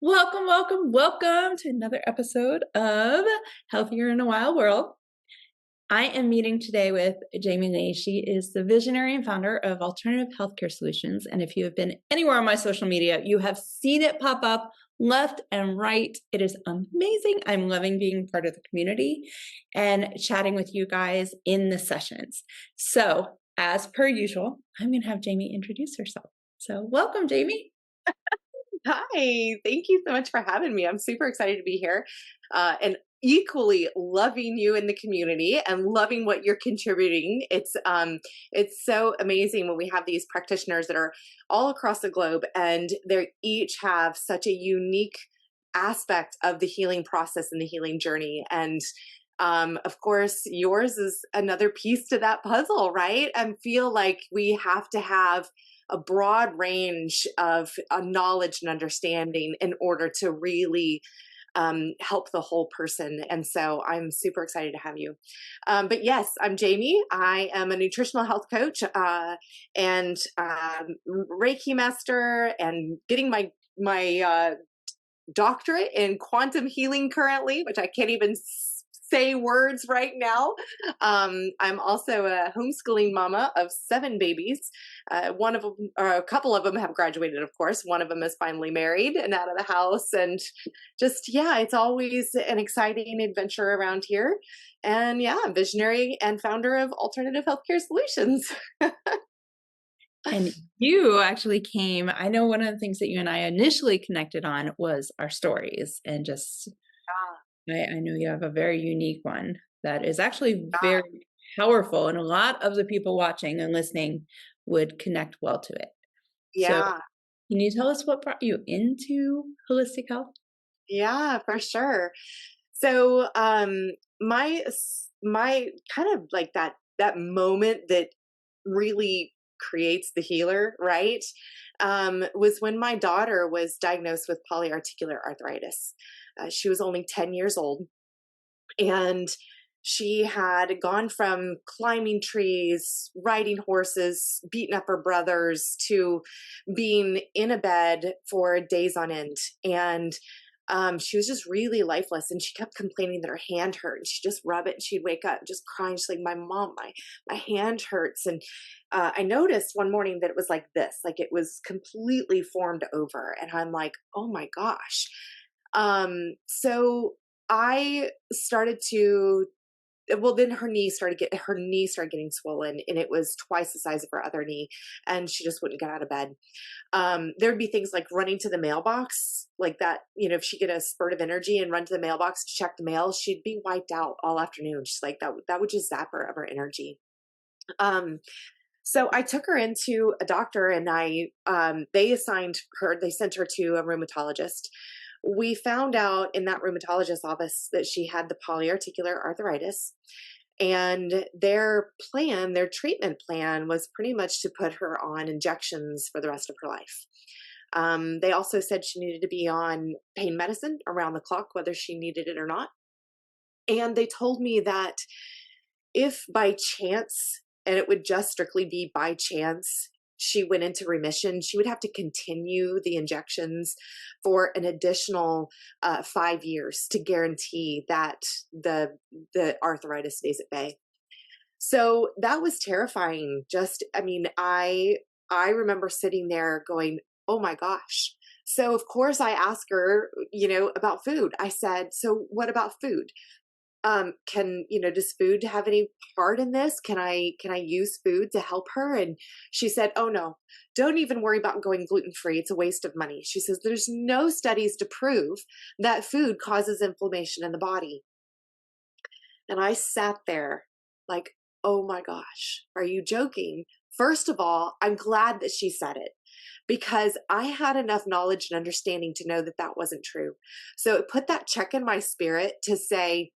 Welcome, welcome, welcome to another episode of Healthier in a Wild World. I am meeting today with Jami Lee. She is the visionary and founder of Alternative Healthcare Solutions. And if you have been anywhere on my social media, you have seen it pop up left and right. It is amazing. I'm loving being part of the community and chatting with you guys in the sessions. So, as per usual, I'm going to have Jami introduce herself. So, welcome, Jami. Hi, thank you so much for having me. I'm super excited to be here and equally loving you in the community and loving what you're contributing. It's so amazing when we have these practitioners that are all across the globe and they each have such a unique aspect of the healing process and the healing journey. And of course, yours is another piece to that puzzle, right? And feel like we have to have a broad range of knowledge and understanding in order to really help the whole person. And so I'm super excited to have you. But yes, I'm Jami. I am a nutritional health coach and Reiki Master, and getting my doctorate in quantum healing currently, which I can't even say words right now. I'm also a homeschooling mama of 7 babies. One of them, or a couple of them, have graduated, of course. One of them is finally married and out of the house. And just, yeah, it's always an exciting adventure around here. And yeah, I'm visionary and founder of Alternative Healthcare Solutions. And you actually came, I know one of the things that you and I initially connected on was our stories, and just, I know you have a very unique one that is actually very powerful, and a lot of the people watching and listening would connect well to it. So Yeah. can you tell us what brought you into holistic health? Yeah, for sure. So, my kind of like that moment that really creates the healer, right? Was when my daughter was diagnosed with polyarticular arthritis. She was only 10 years old, and she had gone from climbing trees, riding horses, beating up her brothers, to being in a bed for days on end. And she was just really lifeless, and she kept complaining that her hand hurt, and she'd just rub it and she'd wake up just crying. She's like, my mom, my hand hurts. And I noticed one morning that it was like this, like it was completely formed over. And I'm like, oh my gosh. So I started to, well, then her knee started getting swollen, and it was twice the size of her other knee, and she just wouldn't get out of bed. There'd be things like running to the mailbox, like that, if she get a spurt of energy and run to the mailbox to check the mail, she'd be wiped out all afternoon. She's like, that would just zap her of her energy. So I took her into a doctor, and they sent her to a rheumatologist. We found out in that rheumatologist's office that she had the polyarticular arthritis, and their treatment plan was pretty much to put her on injections for the rest of her life. They also said she needed to be on pain medicine around the clock, whether she needed it or not. And they told me that if by chance, and it would just strictly be by chance, she went into remission, she would have to continue the injections for an additional 5 years to guarantee that the arthritis stays at bay. So that was terrifying. I remember sitting there going, oh my gosh. So of course I asked her, about food. I said, so what about food? Does food have any part in this? Can I use food to help her? And she said, oh no, don't even worry about going gluten-free. It's a waste of money. She says, there's no studies to prove that food causes inflammation in the body. And I sat there like, oh my gosh, are you joking? First of all, I'm glad that she said it, because I had enough knowledge and understanding to know that that wasn't true. So it put that check in my spirit to say,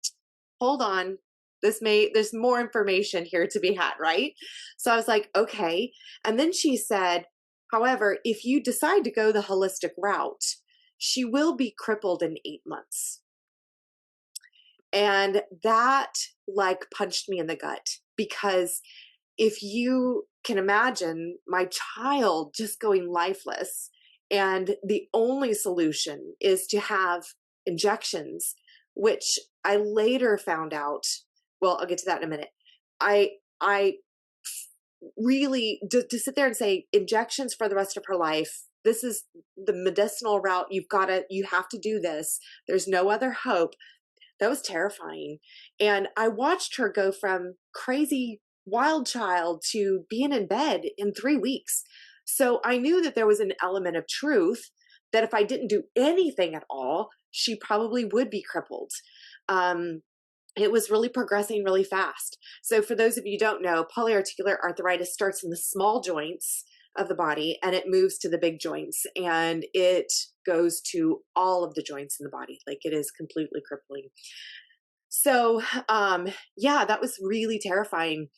hold on, there's more information here to be had, right? So I was like, okay. And then she said, however, if you decide to go the holistic route, she will be crippled in 8 months. And that like punched me in the gut, because if you can imagine my child just going lifeless And the only solution is to have injections, which I later found out. Well, I'll get to that in a minute. I really to sit there and say injections for the rest of her life. This is the medicinal route. You have to do this. There's no other hope. That was terrifying. And I watched her go from crazy wild child to being in bed in 3 weeks. So I knew that there was an element of truth that if I didn't do anything at all, she probably would be crippled. Um, it was really progressing really fast. So for those of you who don't know, polyarticular arthritis starts in the small joints of the body and it moves to the big joints and it goes to all of the joints in the body. Like it is completely crippling. So, yeah, that was really terrifying.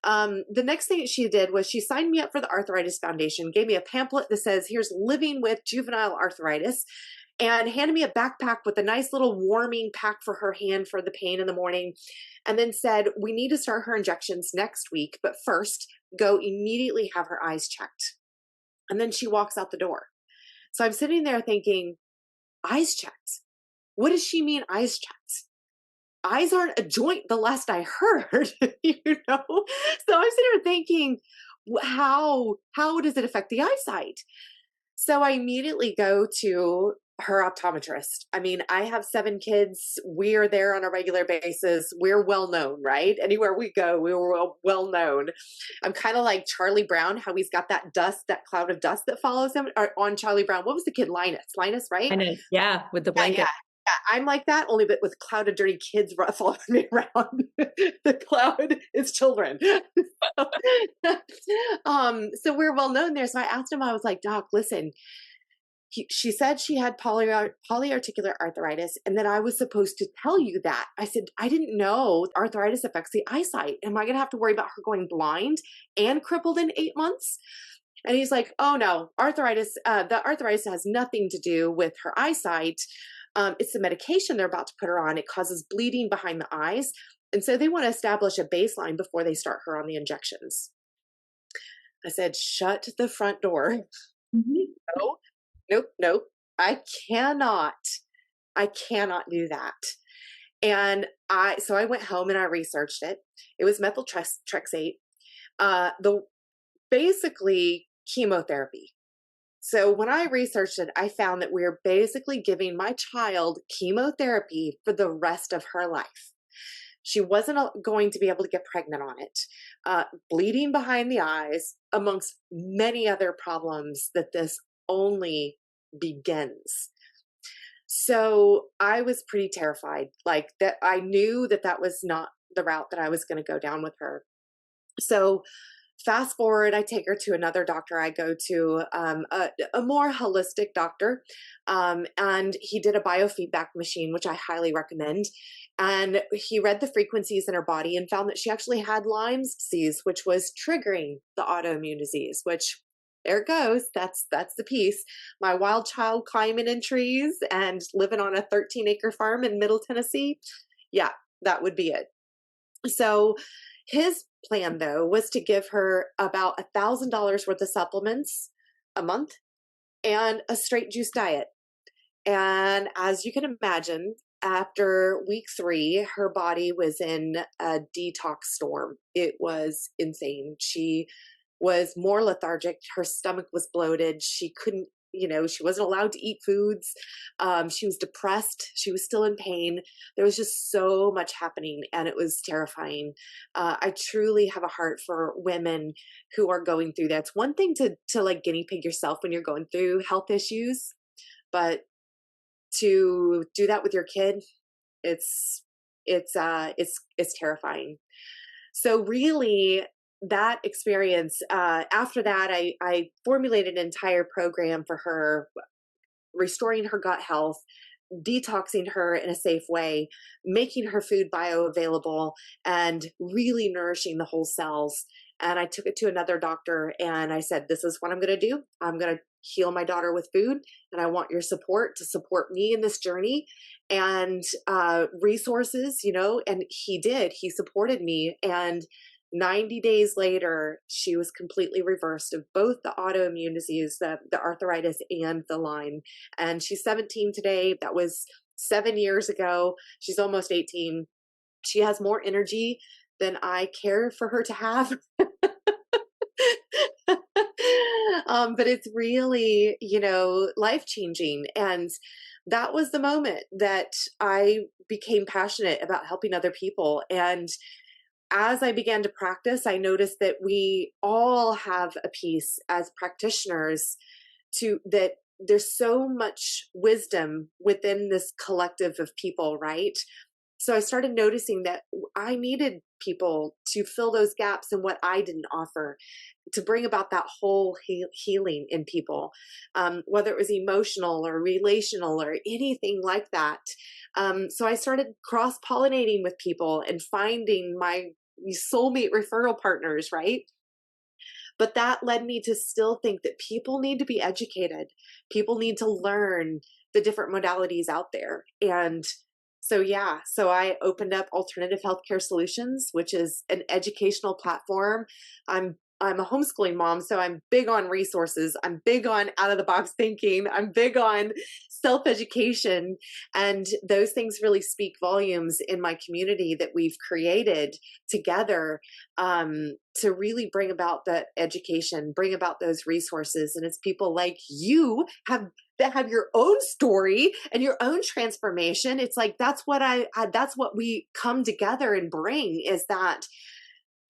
The next thing that she did was she signed me up for the Arthritis Foundation, gave me a pamphlet that says, here's living with juvenile arthritis, and handed me a backpack with a nice little warming pack for her hand for the pain in the morning. And then said, we need to start her injections next week, but first go immediately have her eyes checked. And then she walks out the door. So I'm sitting there thinking, eyes checked? What does she mean eyes checked? Eyes aren't a joint the last I heard, you know? So I'm sitting there thinking, how does it affect the eyesight? So I immediately go to her optometrist. I mean, I have 7 kids. We're there on a regular basis. We're well known, right? Anywhere we go, we were well known. I'm kind of like Charlie Brown, how he's got that dust, that cloud of dust that follows him. Or on Charlie Brown, what was the kid? Linus, right? I know. Yeah, with the Yeah, yeah. blanket. Yeah, I'm like that, only but with a cloud of dirty kids following me around. The cloud is children. So we're well known there. So I asked him, I was like, Doc, listen, she said she had polyarticular arthritis, and then I was supposed to tell you that. I said, I didn't know arthritis affects the eyesight. Am I going to have to worry about her going blind and crippled in 8 months? And he's like, oh no, the arthritis has nothing to do with her eyesight. It's the medication they're about to put her on. It causes bleeding behind the eyes. And so they want to establish a baseline before they start her on the injections. I said, shut the front door. Mhm. No, nope. I cannot do that. And so I went home and I researched it. It was methotrexate, basically chemotherapy. So when I researched it, I found that we're basically giving my child chemotherapy for the rest of her life. She wasn't going to be able to get pregnant on it. Bleeding behind the eyes, amongst many other problems that this only begins. So I was pretty terrified, like that. I knew that that was not the route that I was going to go down with her. So fast forward, I take her to another doctor. I go to a more holistic doctor, and he did a biofeedback machine, which I highly recommend. And he read the frequencies in her body and found that she actually had Lyme's disease, which was triggering the autoimmune disease, which there it goes. That's the piece. My wild child climbing in trees and living on a 13-acre farm in Middle Tennessee. Yeah, that would be it. So his plan, though, was to give her about $1,000 worth of supplements a month and a straight juice diet. And as you can imagine, after week 3, her body was in a detox storm. It was insane. She was more lethargic. Her stomach was bloated. She couldn't, she wasn't allowed to eat foods. She was depressed. She was still in pain. There was just so much happening and it was terrifying. I truly have a heart for women who are going through that. It's one thing to like guinea pig yourself when you're going through health issues, but to do that with your kid, it's terrifying. So really, that experience, after that, I formulated an entire program for her, restoring her gut health, detoxing her in a safe way, making her food bioavailable, and really nourishing the whole cells. And I took it to another doctor and I said, this is what I'm going to do. I'm going to heal my daughter with food. And I want your support to support me in this journey and resources, and he did. He supported me. And 90 days later, she was completely reversed of both the autoimmune disease, the arthritis, and the Lyme. And she's 17 today. That was 7 years ago. She's almost 18. She has more energy than I care for her to have. But it's really, life changing. And that was the moment that I became passionate about helping other people. And as I began to practice, I noticed that we all have a piece as practitioners to that there's so much wisdom within this collective of people, right? So I started noticing that I needed people to fill those gaps in what I didn't offer, to bring about that whole healing in people, whether it was emotional or relational or anything like that. So I started cross pollinating with people and finding my soulmate referral partners, right? But that led me to still think that people need to be educated. People need to learn the different modalities out there. And so, yeah, so I opened up Alternative Healthcare Solutions, which is an educational platform. I'm a homeschooling mom, so I'm big on resources. I'm big on out of the box thinking. I'm big on self education. And those things really speak volumes in my community that we've created together, to really bring about that education, bring about those resources. And it's people like you that have your own story and your own transformation. It's like that's that's what we come together and bring, is that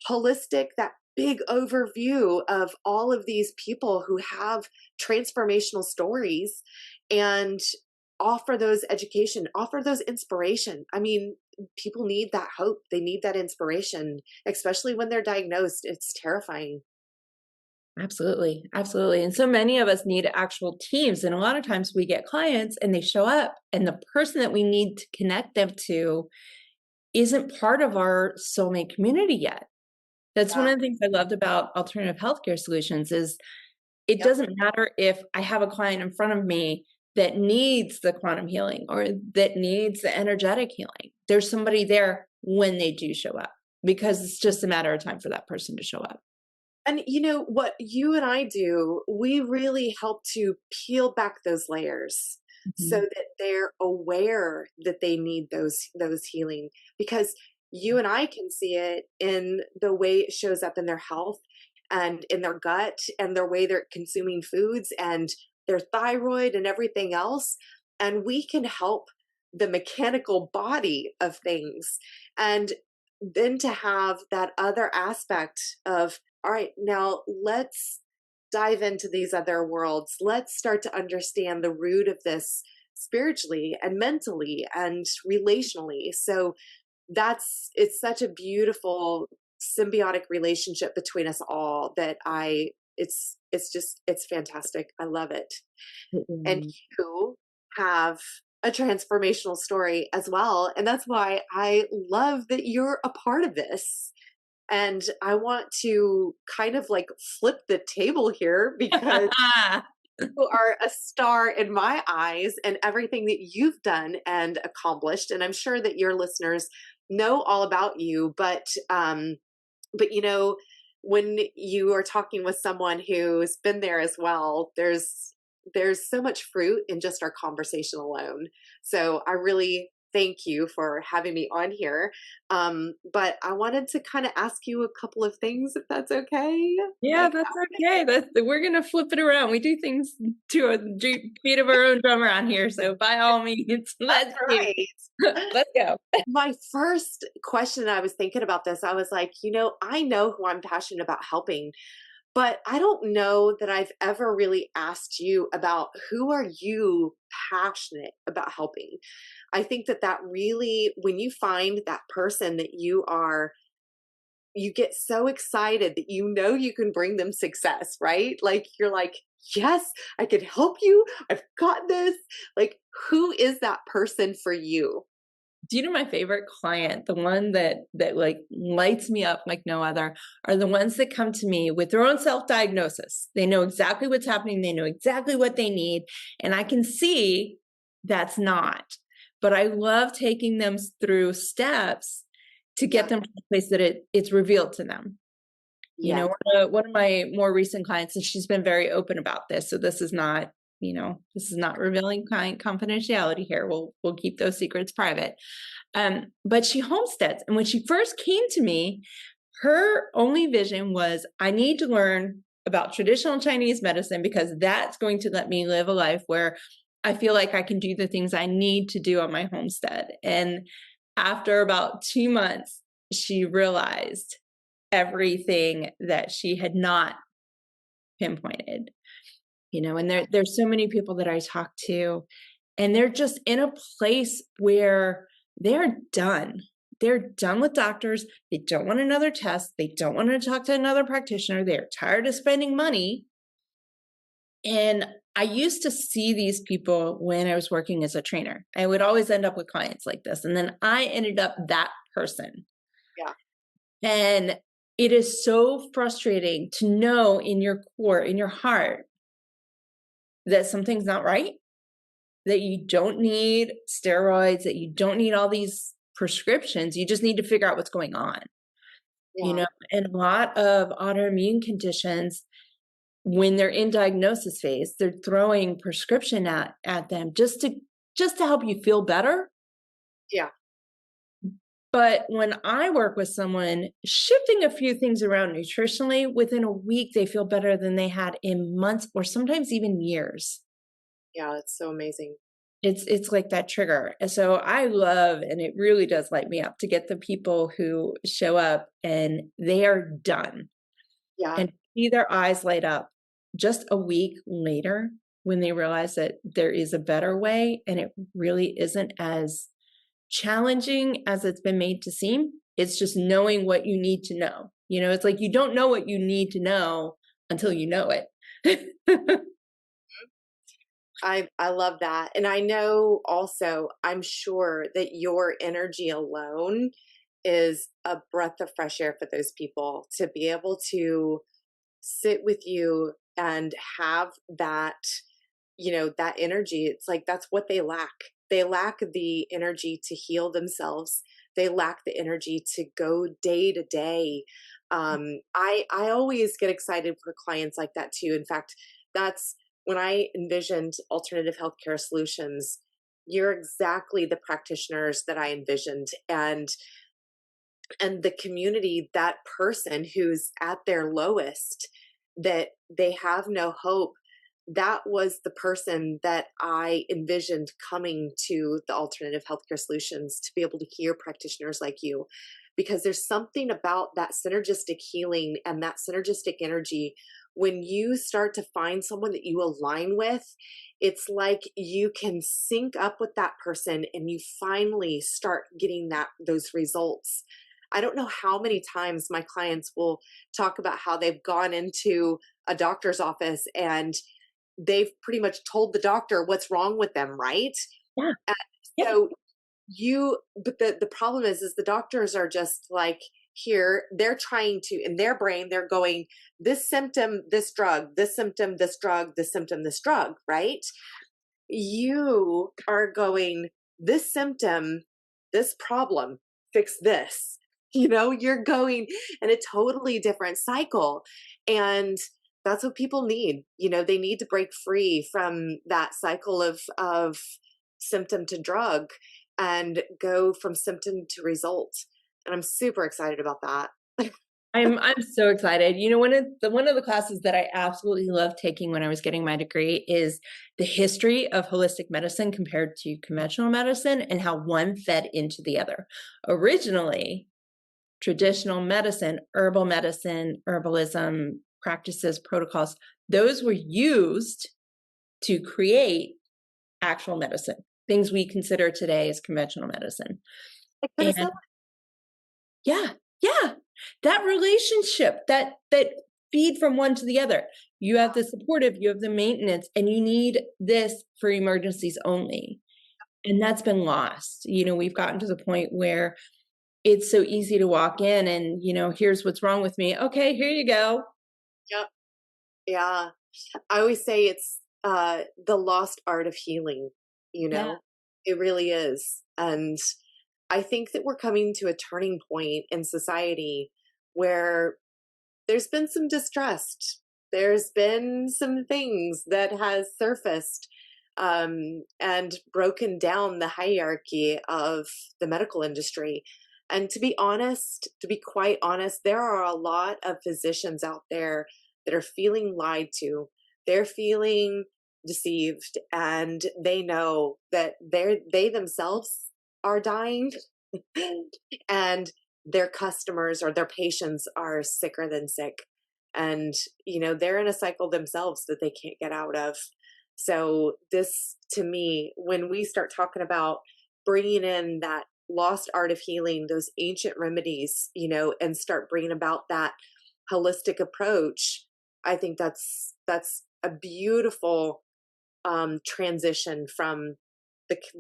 holistic, that big overview of all of these people who have transformational stories, and offer those education, offer those inspiration. I mean, people need that hope. They need that inspiration, especially when they're diagnosed. It's terrifying. Absolutely. Absolutely. And so many of us need actual teams. And a lot of times we get clients and they show up, and the person that we need to connect them to isn't part of our soulmate community yet. That's one Yeah. of the things I loved about alternative healthcare solutions is it Yep. doesn't matter if I have a client in front of me that needs the quantum healing or that needs the energetic healing. There's somebody there when they do show up, because it's just a matter of time for that person to show up. And you know what you and I do, we really help to peel back those layers so Mhm. that they're aware that they need those healing, because you and I can see it in the way it shows up in their health and in their gut and their way they're consuming foods and their thyroid and everything else. And we can help the mechanical body of things. And then to have that other aspect of, all right, now let's dive into these other worlds. Let's start to understand the root of this spiritually and mentally and relationally. So it's such a beautiful symbiotic relationship between us all that it's fantastic. I love it. And Mhm. you have a transformational story as well. And that's why I love that you're a part of this. And I want to kind of like flip the table here, because you are a star in my eyes and everything that you've done and accomplished. And I'm sure that your listeners know all about you, but when you are talking with someone who's been there as well, there's so much fruit in just our conversation alone. So I really thank you for having me on here. But I wanted to kind of ask you a couple of things, if that's okay. Yeah, Like, that's okay. We're gonna flip it around. We do things to a beat of our own drum around here. So by all means, let's that's do right. let's go. My first question, I was thinking about this, I was like, I know who I'm passionate about helping, but I don't know that I've ever really asked you about who are you passionate about helping. I think that really, when you find that person that you get so excited that you can bring them success, right? Like you're like, yes, I can help you. I've got this. Like, who is that person for you? Do you know my favorite client, the one that like lights me up like no other, are the ones that come to me with their own self-diagnosis. They know exactly what's happening, they know exactly what they need, and I can see that's not. But I love taking them through steps to get Yeah. them to the place that it's revealed to them. You know, Yes. one of my more recent clients, and she's been very open about this. So this is not, this is not revealing kind confidentiality here. We'll keep those secrets private. But she homesteads, and when she first came to me, her only vision was, I need to learn about traditional Chinese medicine because that's going to let me live a life where I feel like I can do the things I need to do on my homestead. And after about 2 months, she realized everything that she had not pinpointed, and there's so many people that I talk to, and they're just in a place where they're done. They're done with doctors. They don't want another test. They don't want to talk to another practitioner. They're tired of spending money. And I used to see these people when I was working as a trainer. I would always end up with clients like this. And then I ended up that person. Yeah. And it is so frustrating to know in your core, in your heart, that something's not right, that you don't need steroids, that you don't need all these prescriptions. You just need to figure out what's going on. Yeah. And a lot of autoimmune conditions, when they're in diagnosis phase, they're throwing prescription at them just to help you feel better. Yeah. But when I work with someone, shifting a few things around nutritionally, within a week, they feel better than they had in months or sometimes even years. Yeah. It's so amazing. It's like that trigger. And so I love, and it really does light me up to get the people who show up and they are done Yeah. and see their eyes light up just a week later when they realize that there is a better way and it really isn't as challenging as it's been made to seem. It's just knowing what you need to know. It's like you don't know what you need to know until you know it. I love that. And I know also, I'm sure that your energy alone is a breath of fresh air for those people to be able to sit with you and have that, that energy. It's like that's what they lack. They lack the energy to heal themselves. They lack the energy to go day to day. I always get excited for clients like that too. In fact, that's when I envisioned alternative healthcare solutions. You're exactly the practitioners that I envisioned, and the community, that person who's at their lowest, that they have no hope, that was the person that I envisioned coming to the alternative healthcare solutions to be able to hear practitioners like you. Because there's something about that synergistic healing and that synergistic energy. When you start to find someone that you align with, it's like you can sync up with that person and you finally start getting those results. I don't know how many times my clients will talk about how they've gone into a doctor's office and they've pretty much told the doctor what's wrong with them, right? Yeah. And Yeah. so but the problem is the doctors are just like, here, they're trying to, in their brain, they're going, this symptom, this drug, this symptom, this drug, this symptom, this drug, right? You are going, this symptom, this problem, fix this. You're going in a totally different cycle. And that's what people need. They need to break free from that cycle of symptom to drug and go from symptom to result. And I'm super excited about that. I'm so excited. One of the classes that I absolutely loved taking when I was getting my degree is the history of holistic medicine compared to conventional medicine and how one fed into the other. Originally, traditional medicine, herbalism practices, protocols, those were used to create actual medicine, things we consider today as conventional medicine. I could have And said, yeah, yeah, that relationship, that feed from one to the other. You have the supportive, you have the maintenance, and you need this for emergencies only. And that's been lost. We've gotten to the point where it's so easy to walk in and, here's what's wrong with me. Okay, here you go. yep, yeah. I always say it's the lost art of healing, you Yeah. know, it really is. And I think that we're coming to a turning point in society where there's been some distrust. There's been some things that has surfaced and broken down the hierarchy of the medical industry. And to be honest, to be quite honest, there are a lot of physicians out there that are feeling lied to. They're feeling deceived, and they know that they themselves are dying and their customers or their patients are sicker than sick, and they're in a cycle themselves that they can't get out of. So this, to me, when we start talking about bringing in that lost art of healing, those ancient remedies, and start bringing about that holistic approach, I think that's a beautiful transition from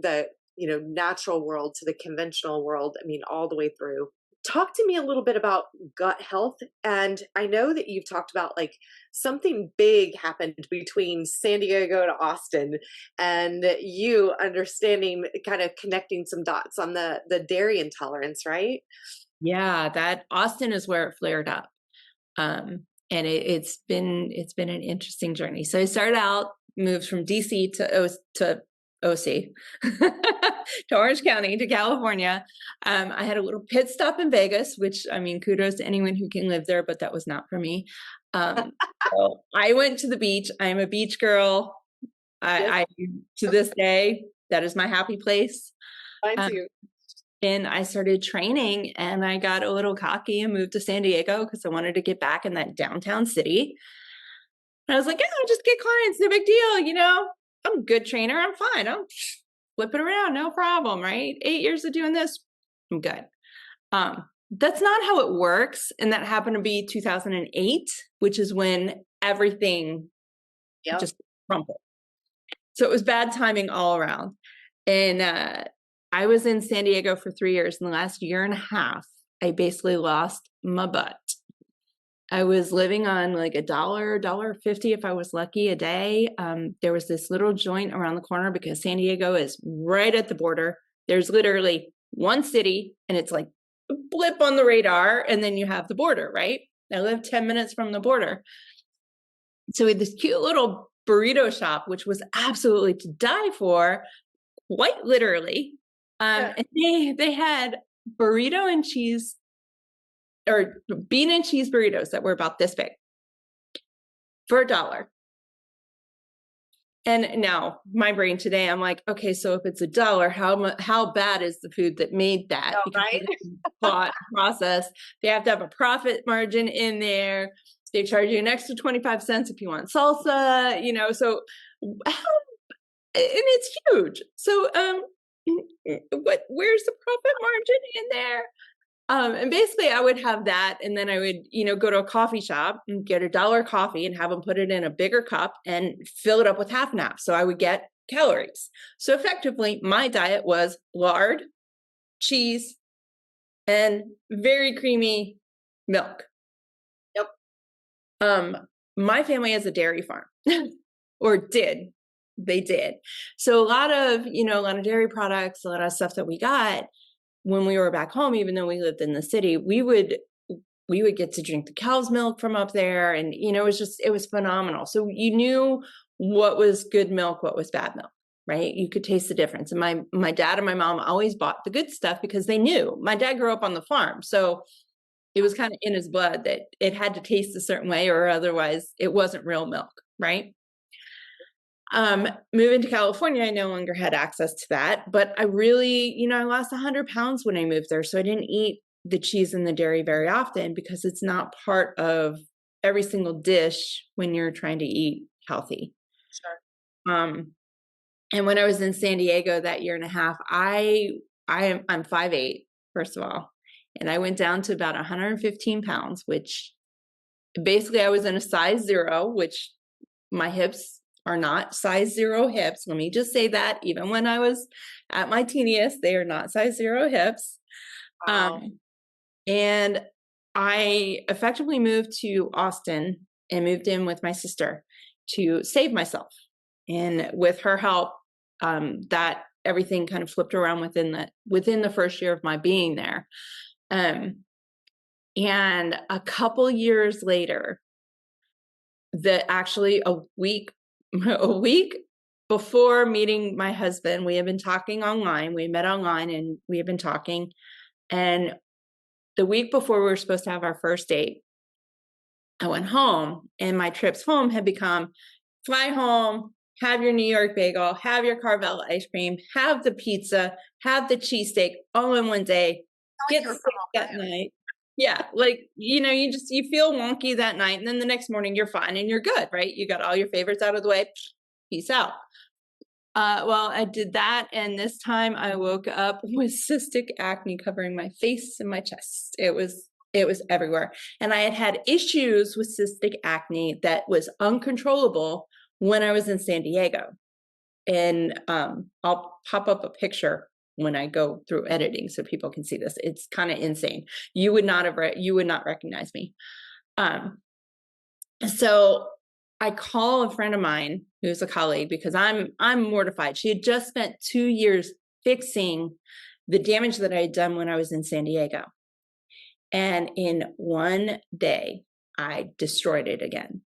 the natural world to the conventional world. I mean, all the way through. Talk to me a little bit about gut health. And I know that you've talked about like something big happened between San Diego to Austin, and you understanding, kind of connecting some dots on the dairy intolerance, right? Yeah, that Austin is where it flared up. And it's been an interesting journey. So I started out, moved from DC to OC to Orange County to California. I had a little pit stop in Vegas, which, I mean, kudos to anyone who can live there, but that was not for me. So I went to the beach. I'm a beach girl. Yes, I to this day, that is my happy place. mine Um, too. and I started training, and I got a little cocky and moved to San Diego because I wanted to get back in that downtown city. And I was like, yeah, I'll just get clients, no big deal. I'm a good trainer. I'm fine. I'll flip it around, no problem, right? 8 years of doing this, I'm good. That's not how it works. And that happened to be 2008, which is when everything Yep. just crumbled. So it was bad timing all around. And I was in San Diego for 3 years. In the last year and a half, I basically lost my butt. I was living on like $1.50 if I was lucky a day. There was this little joint around the corner because San Diego is right at the border. There's literally one city, and it's like a blip on the radar, and then you have the border, right? I live 10 minutes from the border. So we had this cute little burrito shop, which was absolutely to die for, quite literally. Yeah. And they had burrito and cheese, or bean and cheese burritos that were about this big for $1. And now my brain today, I'm like, okay, so if it's $1, how bad is the food that made that? No, Because right? it's bought, processed, they have to have a profit margin in there. They charge you an extra 25 cents if you want salsa, so and it's huge. So, where's the profit margin in there? And basically I would have that, and then I would, go to a coffee shop and get $1 coffee and have them put it in a bigger cup and fill it up with half and half. So I would get calories. So effectively my diet was lard, cheese, and very creamy milk. Yep. My family has a dairy farm or did. They did. So a lot of dairy products, a lot of stuff that we got when we were back home, even though we lived in the city, we would get to drink the cow's milk from up there. And, it was phenomenal. So you knew what was good milk, what was bad milk, right? You could taste the difference. And my dad and my mom always bought the good stuff because they knew. My dad grew up on the farm. So it was kind of in his blood that it had to taste a certain way, or otherwise it wasn't real milk, right? Moving to California, I no longer had access to that, but I really, I lost 100 pounds when I moved there. So I didn't eat the cheese and the dairy very often because it's not part of every single dish when you're trying to eat healthy. Sure. And when I was in San Diego that year and a half, I'm 5'8", first of all, and I went down to about 115 pounds, which basically I was in a size 0, which my hips are not size 0 hips. Let me just say that even when I was at my teeniest, they are not size 0 hips. Wow. And I effectively moved to Austin and moved in with my sister to save myself. And with her help, that everything kind of flipped around within the first year of my being there. And a couple years later, actually a week a week before meeting my husband, we had been talking online. We met online and we had been talking. And the week before we were supposed to have our first date, I went home, and my trips home had become fly home, have your New York bagel, have your Carvel ice cream, have the pizza, have the cheesesteak all in one day, Like get you're sick from that Ohio. night. Yeah, like, you feel wonky that night, and then the next morning you're fine and you're good, right? You got all your favorites out of the way. Peace out. Well, I did that, and this time I woke up with cystic acne covering my face and my chest. It was everywhere, and I had issues with cystic acne that was uncontrollable when I was in San Diego. And I'll pop up a picture when I go through editing so people can see this. It's kind of insane. You would not recognize me. Um, so I call a friend of mine who's a colleague because I'm mortified. She had just spent 2 years fixing the damage that I had done when I was in San Diego. And in one day, I destroyed it again.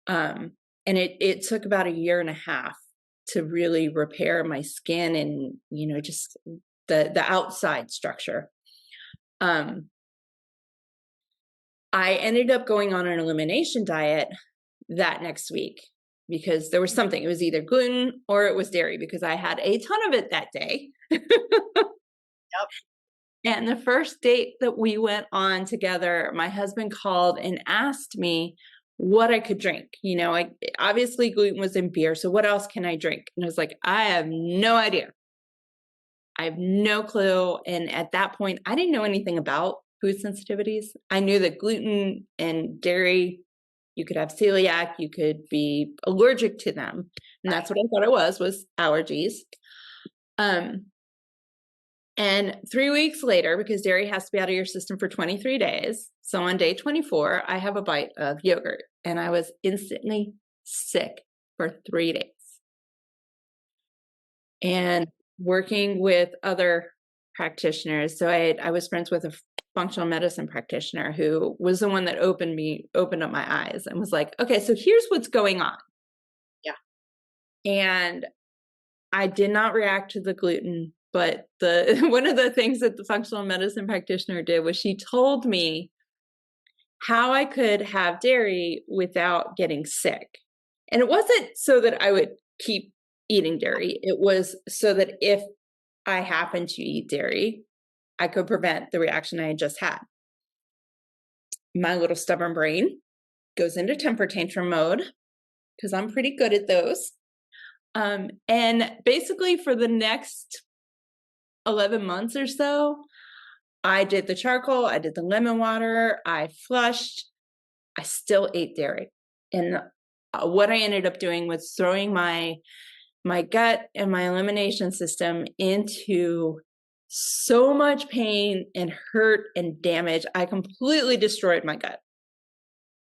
And it took about a year and a half to really repair my skin and, just the outside structure. I ended up going on an elimination diet that next week because there was something. It was either gluten or it was dairy because I had a ton of it that day. Yep. And the first date that we went on together, my husband called and asked me what I could drink. Obviously gluten was in beer, so what else can I drink? And I was like, I have no idea. I have no clue. And at that point, I didn't know anything about food sensitivities. I knew that gluten and dairy, you could have celiac, you could be allergic to them. And that's what I thought it was allergies. And 3 weeks later, because dairy has to be out of your system for 23 days. So on day 24, I have a bite of yogurt and I was instantly sick for 3 days. And working with other practitioners. So I was friends with a functional medicine practitioner who was the one that opened up my eyes and was like, okay, so here's what's going on. Yeah. And I did not react to the gluten, but one of the things that the functional medicine practitioner did was she told me how I could have dairy without getting sick. And it wasn't so that I would keep eating dairy. It was so that if I happened to eat dairy, I could prevent the reaction I had just had. My little stubborn brain goes into temper tantrum mode because I'm pretty good at those. And basically for the next 11 months or so, I did the charcoal, I did the lemon water, I flushed, I still ate dairy. And what I ended up doing was throwing my gut and my elimination system into so much pain and hurt and damage. I completely destroyed my gut.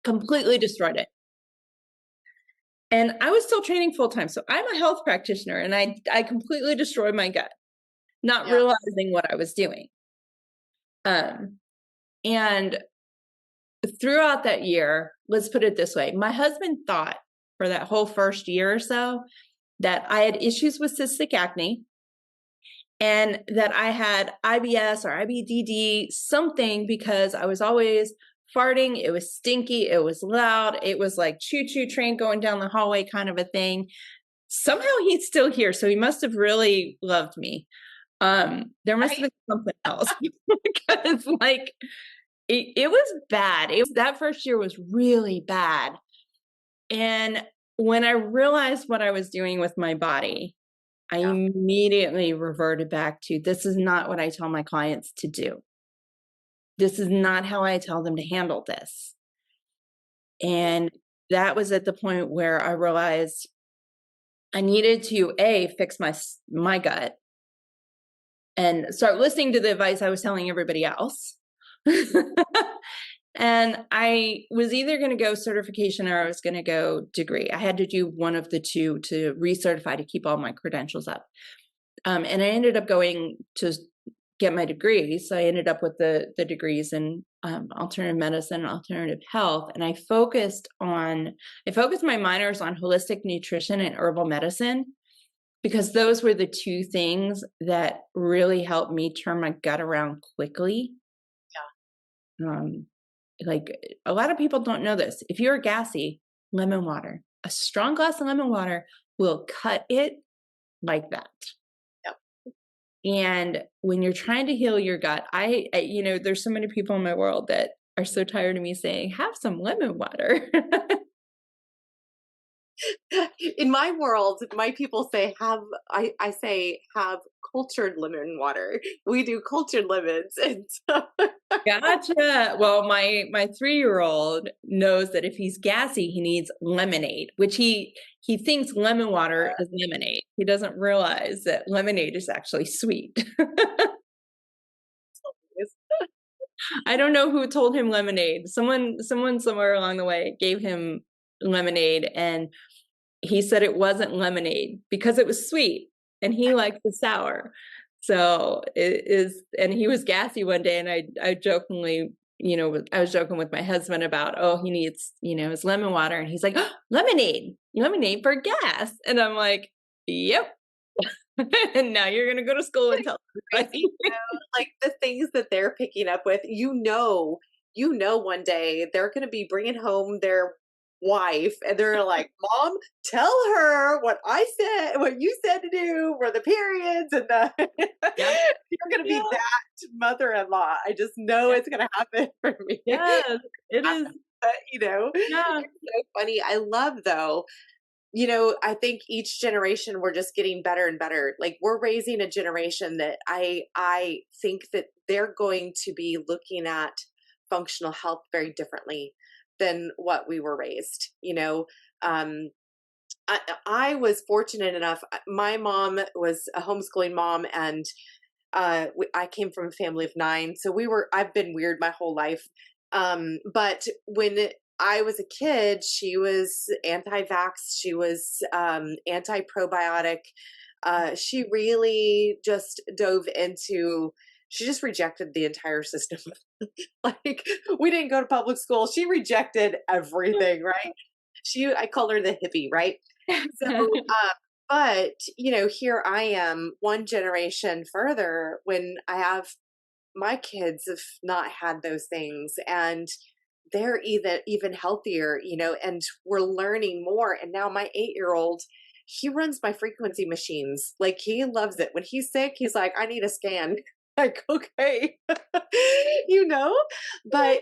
Completely destroyed it. And I was still training full time. So I'm a health practitioner and I completely destroyed my gut, not Yeah. realizing what I was doing. And throughout that year, let's put it this way, my husband thought for that whole first year or so that I had issues with cystic acne and that I had IBS or IBDD, something, because I was always farting. It was stinky. It was loud. It was like choo-choo train going down the hallway kind of a thing. Somehow he's still here. So he must have really loved me. There must have been something else because it was bad. That first year was really bad. And when I realized what I was doing with my body, I immediately reverted back to, this is not what I tell my clients to do. This is not how I tell them to handle this. And that was at the point where I realized I needed to fix my gut and start listening to the advice I was telling everybody else. And I was either going to go certification or I was going to go degree. I had to do one of the two to recertify to keep all my credentials up. And I ended up going to get my degree. So I ended up with the degrees in alternative medicine and alternative health. And I focused my minors on holistic nutrition and herbal medicine because those were the two things that really helped me turn my gut around quickly. Um, like a lot of people don't know this. If you're gassy, lemon water, a strong glass of lemon water will cut it like that. Yep. And when you're trying to heal your gut, there's so many people in my world that are so tired of me saying, have some lemon water. In my world, my people say I say have cultured lemon water. We do cultured lemons. And so Gotcha. Well, my 3-year-old knows that if he's gassy, he needs lemonade, which he thinks lemon water is lemonade. He doesn't realize that lemonade is actually sweet. I don't know who told him lemonade. Someone somewhere along the way gave him lemonade, and he said it wasn't lemonade because it was sweet and he likes the sour. So it is, and he was gassy one day, and I jokingly, I was joking with my husband about, oh, he needs, his lemon water, and he's like, oh, lemonade for gas, and I'm like, yep. And now you're gonna go to school and tell everybody. like the things that they're picking up with, one day they're going to be bringing home their wife and they're like, Mom, tell her what you said to do for the periods and the Yep. you're going to be Yeah. that mother-in-law. I just know it's going to happen for me. Yes, it is. But, Yeah. it's so funny. I love though, I think each generation we're just getting better and better. Like we're raising a generation that I think that they're going to be looking at functional health very differently than what we were raised. Um, I was fortunate enough. My mom was a homeschooling mom, and I came from a family of 9, so I've been weird my whole life. But when I was a kid, she was anti-vax. She was anti-probiotic. She really just dove into. She just rejected the entire system. Like we didn't go to public school. She rejected everything, right? I call her the hippie, right? So, but here I am, one generation further, when I have my kids have not had those things, and they're even healthier, and we're learning more. And now my 8-year-old, he runs my frequency machines. Like he loves it. When he's sick, he's like, I need a scan. Like, okay, but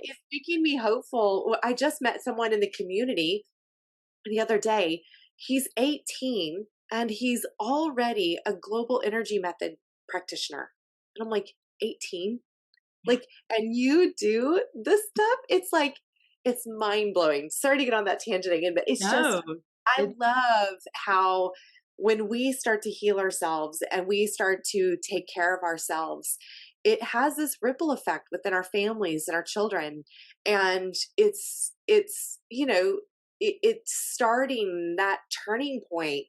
it's making me hopeful. I just met someone in the community the other day. He's 18 and he's already a global energy method practitioner. And I'm like, 18? Like, and you do this stuff? It's like, it's mind blowing. Sorry to get on that tangent again, but it's just, No. I love how when we start to heal ourselves and we start to take care of ourselves, it has this ripple effect within our families and our children. And it's starting that turning point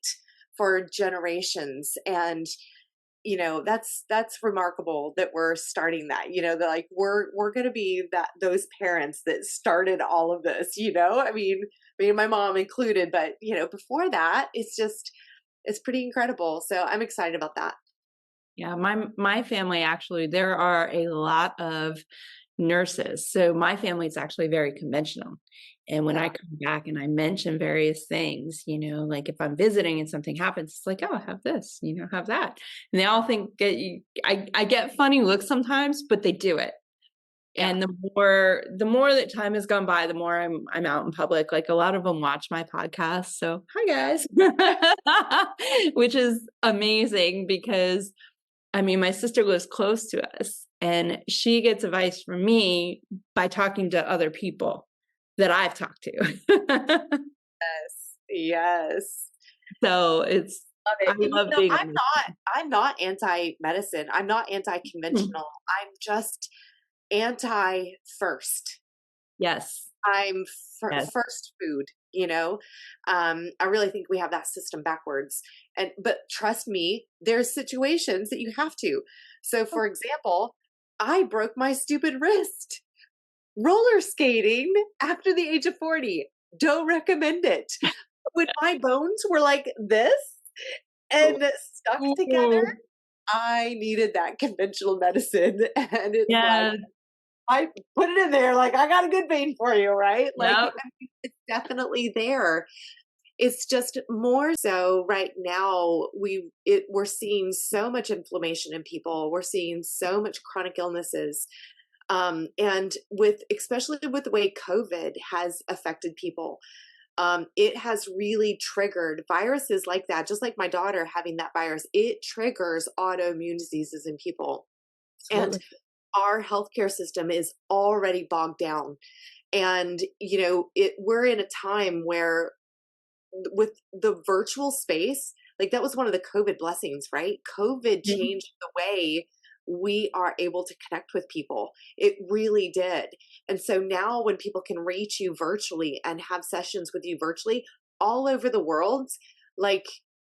for generations. And that's remarkable that we're starting that, that like we're going to be those parents that started all of this. I mean my mom included, but before that, it's pretty incredible. So I'm excited about that. Yeah, my family, actually, there are a lot of nurses. So my family is actually very conventional. And when Yeah. I come back and I mention various things, like if I'm visiting and something happens, it's like, oh, have this, have that. And they all think that I get funny looks sometimes, but they do it. Yeah. And the more that time has gone by, the more I'm out in public. Like a lot of them watch my podcast. So hi guys, which is amazing because I mean, my sister lives close to us and she gets advice from me by talking to other people that I've talked to. Yes. Yes. So it's, Love I it. And, love being on I'm not anti-medicine. I'm not this. anti-conventional. I'm just anti first. Yes. I'm Yes. first food, you know? I really think we have that system backwards. But trust me, there's situations that you have to. So for example, I broke my stupid wrist roller skating after the age of 40. Don't recommend it. When my bones were like this and stuck together, Ooh. I needed that conventional medicine. And it's like, Yeah. I put it in there, like, I got a good vein for you, right? Like, Yep. I mean, it's definitely there. It's just more so right now, we're seeing so much inflammation in people. We're seeing so much chronic illnesses. And with especially with the way COVID has affected people, it has really triggered viruses like that, just like my daughter having that virus, it triggers autoimmune diseases in people. And Absolutely. our healthcare system is already bogged down. And, we're in a time where with the virtual space, like that was one of the COVID blessings, right? COVID Mhm. changed the way we are able to connect with people. It really did. And so now when people can reach you virtually and have sessions with you virtually all over the world, like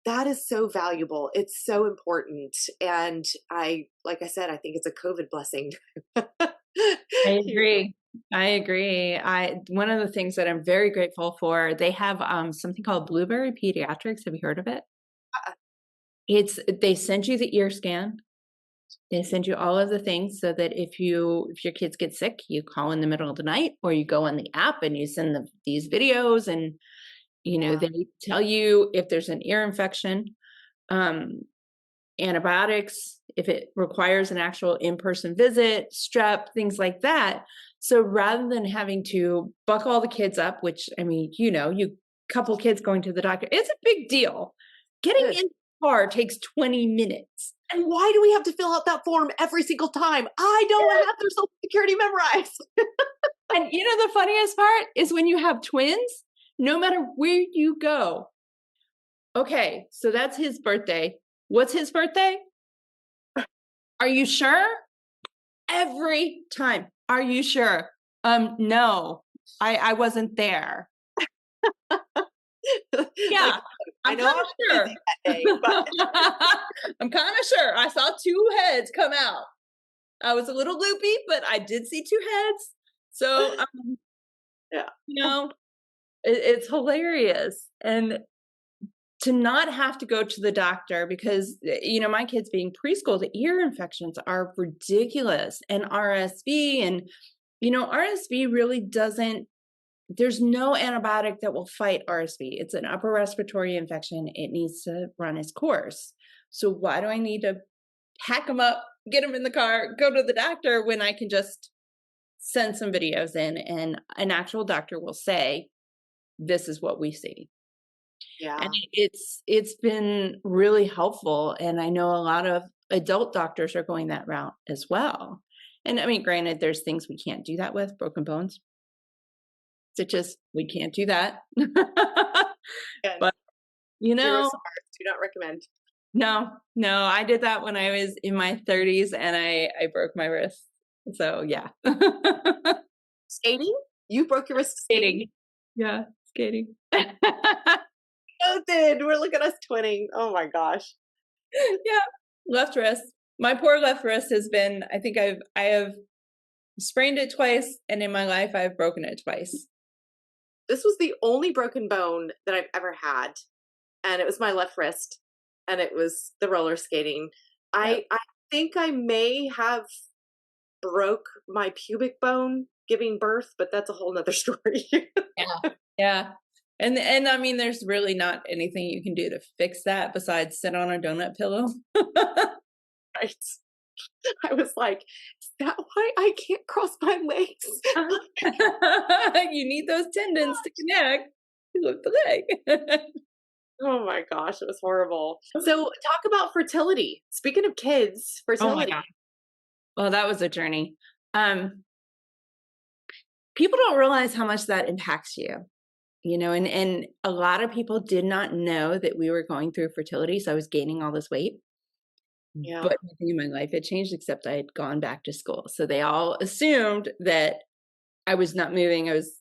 that is so valuable. It's so important. And like I said, I think it's a COVID blessing. I You know? agree. I agree. I One of the things that I'm very grateful for, they have something called Blueberry Pediatrics. Have you heard of it? They send you the ear scan. They send you all of the things so that if your kids get sick, you call in the middle of the night or you go on the app and you send them these videos and Yeah. they tell you if there's an ear infection. Um, Antibiotics, if it requires an actual in-person visit, strep, things like that. So rather than having to buck all the kids up, which I mean, you couple kids going to the doctor, it's a big deal. Getting It is. in the car takes 20 minutes. And why do we have to fill out that form every single time? I don't have their social security memorized. And the funniest part is when you have twins, no matter where you go. Okay, so that's his birthday. What's his birthday? Are you sure? Every time. Are you sure? No, I wasn't there. Like, Yeah, I I'm know I kinda was sure. busy that day, but I'm kinda sure. I saw 2 heads come out. I was a little loopy, but I did see 2 heads. So, yeah. you know, it's hilarious. And to not have to go to the doctor because, my kids being preschool, the ear infections are ridiculous, and RSV and, RSV really doesn't there's no antibiotic that will fight RSV. It's an upper respiratory infection. It needs to run its course. So why do I need to pack them up, get them in the car, go to the doctor when I can just send some videos in and an actual doctor will say, this is what we see. And Yeah. it's been really helpful. And I know a lot of adult doctors are going that route as well. And I mean, granted, there's things we can't do that with, broken bones, stitches, we can't do that. Again, But, you zero know, stars. Do not recommend. no, no, I did that when I was in my 30s and I broke my wrist. So, yeah. Skating? You broke your wrist skating? Skating. Yeah, skating. Both did. We're look at us twinning. Oh my gosh. Yeah, left wrist. My poor left wrist has been I have sprained it twice, and in my life, I've broken it twice. This was the only broken bone that I've ever had, and it was my left wrist, and it was the roller skating. Yep. I think I may have broke my pubic bone giving birth, but that's a whole nother story. Yeah. Yeah. And I mean, there's really not anything you can do to fix that besides sit on a donut pillow. Right. I was like, "Is that why I can't cross my legs?" You need those tendons to connect to lift the leg. Oh my gosh, it was horrible. So, talk about fertility. Speaking of kids, Oh my fertility. god. Well, that was a journey. Um, People don't realize how much that impacts you. And a lot of people did not know that we were going through fertility, so I was gaining all this weight, Yeah. but nothing in my life had changed except I had gone back to school. So they all assumed that I was not moving. I was,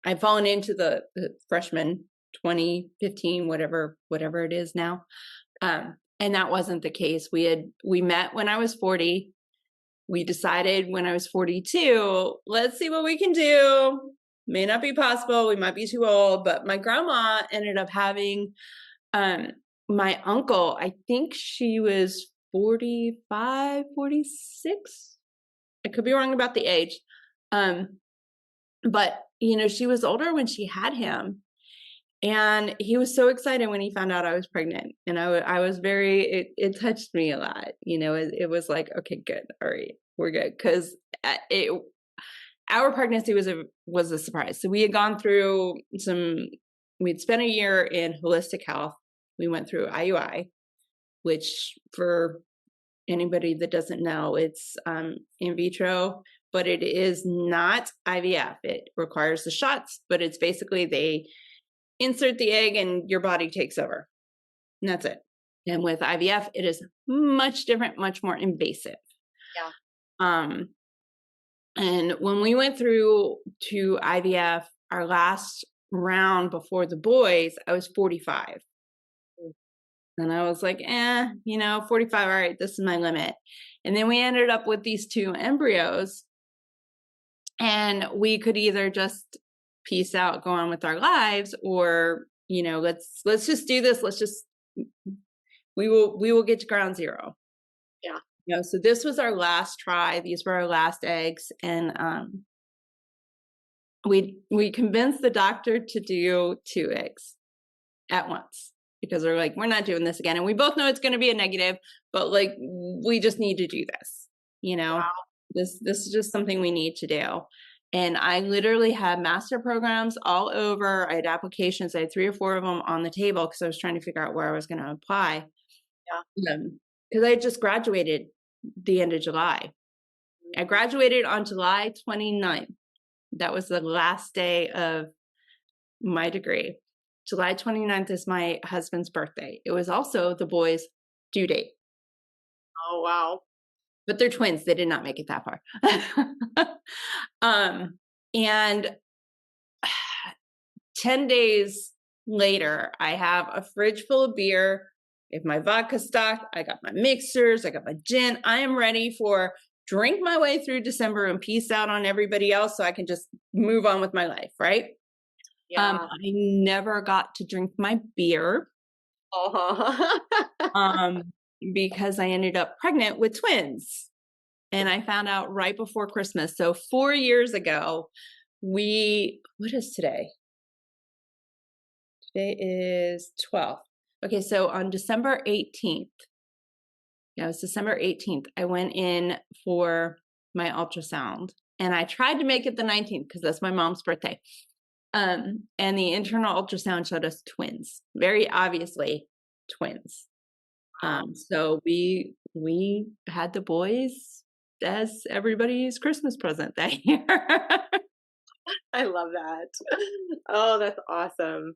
I'd fallen into the freshman 2015, whatever it is now. And that wasn't the case. We met when I was 40. We decided when I was 42, let's see what we can do. May not be possible. We might be too old, but my grandma ended up having, um, my uncle, I think she was 45, 46. I could be wrong about the age. Um, but she was older when she had him. And he was so excited when he found out I was pregnant. And I was it touched me a lot. It was like, okay, good. All right, we're good. Cause our pregnancy was a surprise. So we had gone through we'd spent a year in holistic health. We went through IUI, which for anybody that doesn't know, it's in vitro, but it is not IVF. It requires the shots, but it's basically they insert the egg and your body takes over. And that's it. And with IVF, it is much different, much more invasive. Yeah. And when we went through to IVF, our last round before the boys, I was 45. And I was like, 45, all right, this is my limit. And then we ended up with these 2 embryos. And we could either just peace out, go on with our lives, or, let's just do this. We will get to ground zero. Yeah. So this was our last try. These were our last eggs. And we convinced the doctor to do 2 eggs at once because they're like, we're not doing this again. And we both know it's going to be a negative, but like, we just need to do this, Wow. this is just something we need to do. And I literally had master programs all over. I had applications. I had 3 or 4 of them on the table because I was trying to figure out where I was going to apply. Yeah. Because I had just graduated the end of July. I graduated on July 29th. That was the last day of my degree. July 29th is my husband's birthday. It was also the boys' due date. Oh, wow. But they're twins. They did not make it that far. And 10 days later, I have a fridge full of beer. If my vodka stocked, I got my mixers, I got my gin. I am ready for drink my way through December and peace out on everybody else so I can just move on with my life, right? Yeah. I never got to drink my beer Uh-huh. because I ended up pregnant with twins. And I found out right before Christmas. So 4 years ago, what is today? Today is 12th. Okay, so on December 18th, it was December 18th, I went in for my ultrasound. And I tried to make it the 19th because that's my mom's birthday. And the internal ultrasound showed us twins, very obviously twins. So we had the boys as everybody's Christmas present that year. I love that. Oh, that's awesome.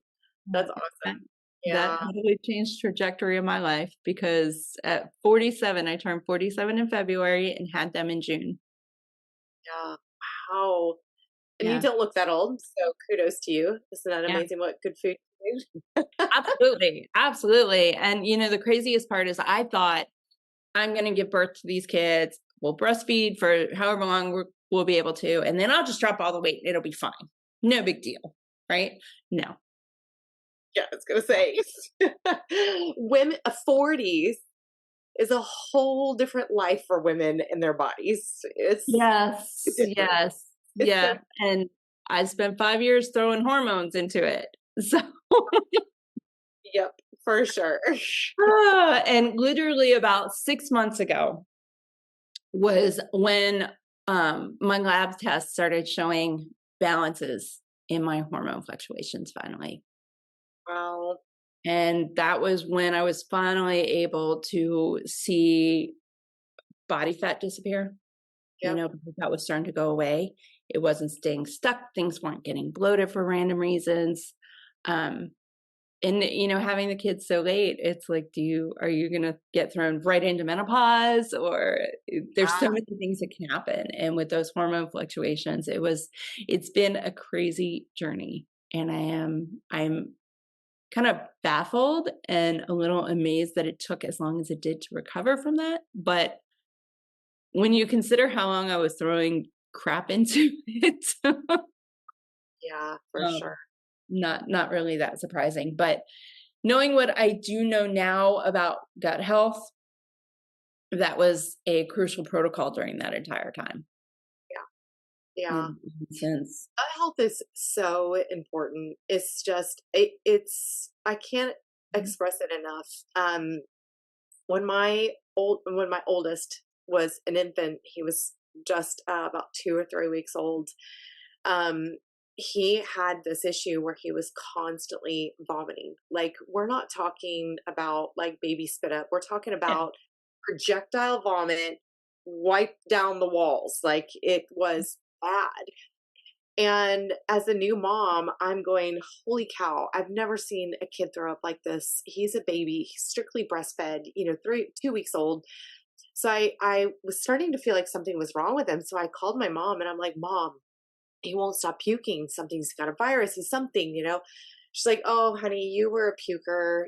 That's That, awesome. that Yeah. totally changed trajectory of my life because at 47, I turned 47 in February and had them in June. Yeah. Wow. And you Yeah. don't look that old, so kudos to you. Isn't that Yeah. amazing what good food you made? Absolutely. Absolutely. And the craziest part is I thought I'm going to give birth to these kids. We'll breastfeed for however long we'll be able to. And then I'll just drop all the weight and it'll be fine. No big deal. Right? No. Yeah, I was gonna say. Women 40s is a whole different life for women in their bodies. It's Yes. different. Yes. It's Yeah. And I spent 5 years throwing hormones into it. So, yep, for sure. and literally about 6 months ago was when my lab test started showing balances in my hormone fluctuations finally. Wow. And that was when I was finally able to see body fat disappear, Yep. because that was starting to go away. It wasn't staying stuck. Things weren't getting bloated for random reasons. Um, And, having the kids so late, it's like, are you gonna get thrown right into menopause? Or there's so Ah, many things that can happen. And with those hormone fluctuations, it's been a crazy journey. And I'm kind of baffled and a little amazed that it took as long as it did to recover from that. But when you consider how long I was throwing crap into it, yeah, for um, sure. not really that surprising. But knowing what I do know now about gut health, that was a crucial protocol during that entire time. Yeah. Yeah. In sense. Gut health is so important. It's just it's I can't Mhm. express it enough. When my oldest was an infant, he was just about 2 or 3 weeks old. Um, he had this issue where he was constantly vomiting. Like, we're not talking about like baby spit up. We're talking Yeah. about projectile vomit wiped down the walls. Like, it was bad. And as a new mom, I'm going, holy cow, I've never seen a kid throw up like this. He's a baby, he's strictly breastfed, 2 weeks old. So I was starting to feel like something was wrong with him. So I called my mom and I'm like, Mom, he won't stop puking. Something's got a virus. He's something. She's like, oh, honey, you were a puker.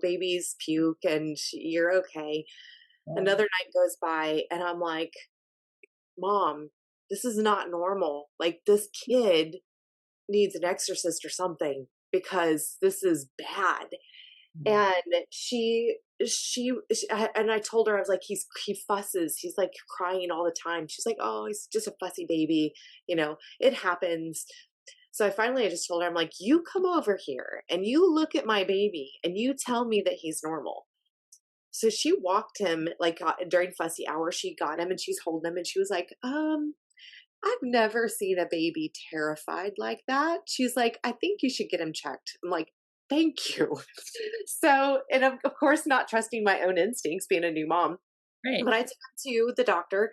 Babies puke and you're okay. Another night goes by and I'm like, Mom, this is not normal. Like, this kid needs an exorcist or something because this is bad. And and I told her, I was like, he fusses, he's like crying all the time. She's like, oh, he's just a fussy baby, it happens. So I just told her, I'm like, you come over here and you look at my baby and you tell me that he's normal. So she walked him, like, during fussy hour, she got him and she's holding him and she was like, I've never seen a baby terrified like that. She's like, I think you should get him checked. I'm like, thank you. So, and of course, not trusting my own instincts, being a new mom, Right. but I took him to the doctor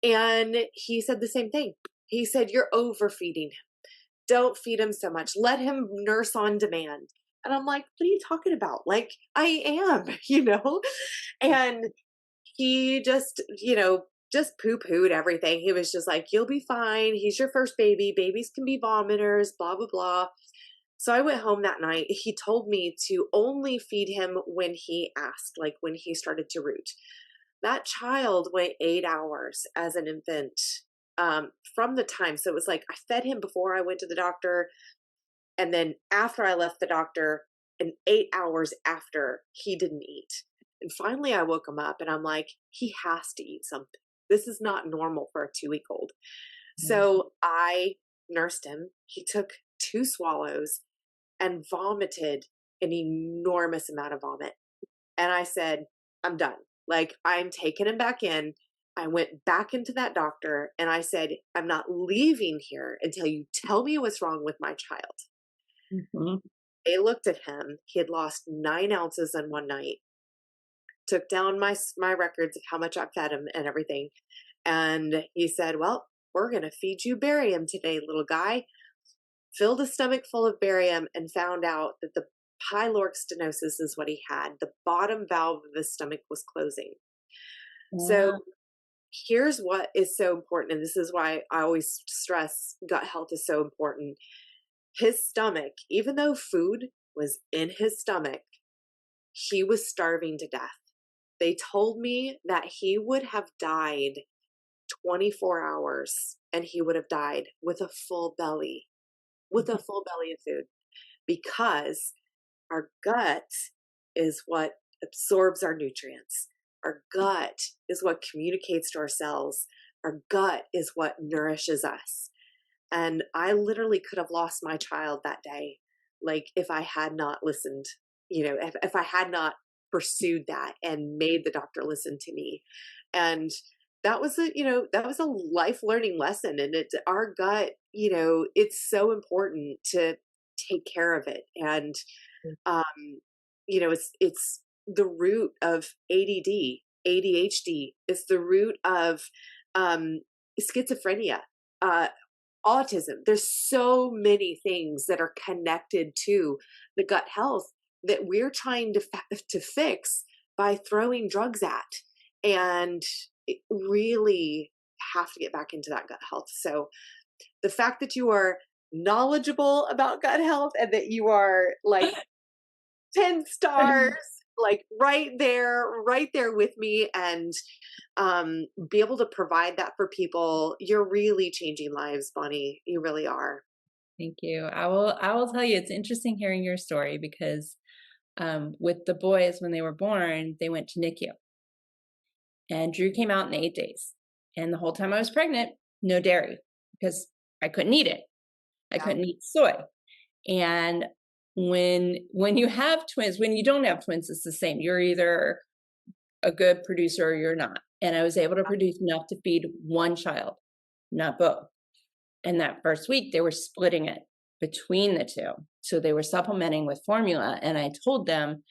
and he said the same thing. He said, you're overfeeding him. Don't feed him so much. Let him nurse on demand. And I'm like, what are you talking about? Like, I am, And he just poo pooed everything. He was just like, you'll be fine. He's your first baby. Babies can be vomiters, blah, blah, blah. So I went home that night. He told me to only feed him when he asked, like when he started to root. That child went 8 hours as an infant, from the time. So it was like I fed him before I went to the doctor. And then after I left the doctor, and 8 hours after, he didn't eat. And finally, I woke him up and I'm like, he has to eat something. This is not normal for a 2 week old. Mhm. So I nursed him. He took 2 swallows and vomited an enormous amount of vomit. And I said, I'm done. Like, I'm taking him back in. I went back into that doctor and I said, I'm not leaving here until you tell me what's wrong with my child. Mhm. They looked at him. He had lost 9 ounces in one night. Took down my records of how much I fed him and everything. And he said, well, we're going to feed you barium today, little guy. Filled his stomach full of barium and found out that the pyloric stenosis is what he had. The bottom valve of his stomach was closing. So Wow. here's what is so important. And this is why I always stress gut health is so important. His stomach, even though food was in his stomach, he was starving to death. They told me that he would have died 24 hours and he would have died with a full belly, with a full belly of food, because our gut is what absorbs our nutrients. Our gut is what communicates to our cells. Our gut is what nourishes us. And I literally could have lost my child that day, like if I had not listened, if I had not pursued that and made the doctor listen to me. And that was a life learning lesson. And our gut, it's so important to take care of it. And, um, it's the root of ADD, ADHD. It's the root of, um, schizophrenia, uh, autism. There's so many things that are connected to the gut health. that we're trying to fix by throwing drugs at. And it really have to get back into that gut health. So the fact that you are knowledgeable about gut health and that you are like 10 stars, like right there with me, and be able to provide that for people, you're really changing lives, Bonnie. You really are. Thank you. I will tell you, it's interesting hearing your story because with the boys, when they were born, they went to NICU. And Drew came out in 8 days. And the whole time I was pregnant, no dairy because I couldn't eat it. I Yeah. couldn't eat soy. And when you have twins, when you don't have twins, it's the same. You're either a good producer or you're not. And I was able to produce enough to feed one child, not both. And that first week, they were splitting it between the two. So they were supplementing with formula. And I told them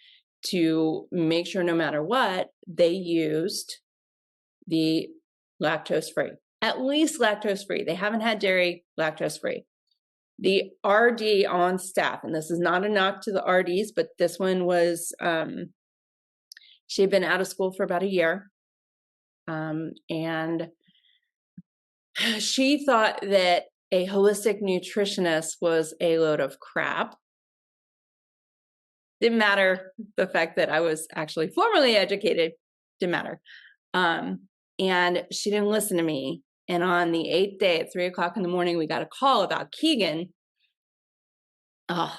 to make sure no matter what, they used the lactose free, at least lactose free. They haven't had dairy, lactose free. The RD on staff, and this is not a knock to the RDs, but this one was, she had been out of school for about a year. And she thought that a holistic nutritionist was a load of crap. Didn't matter the fact that I was actually formally educated, didn't matter. And she didn't listen to me. And on the 8th day at 3:00 in the morning, we got a call about Keegan. Oh,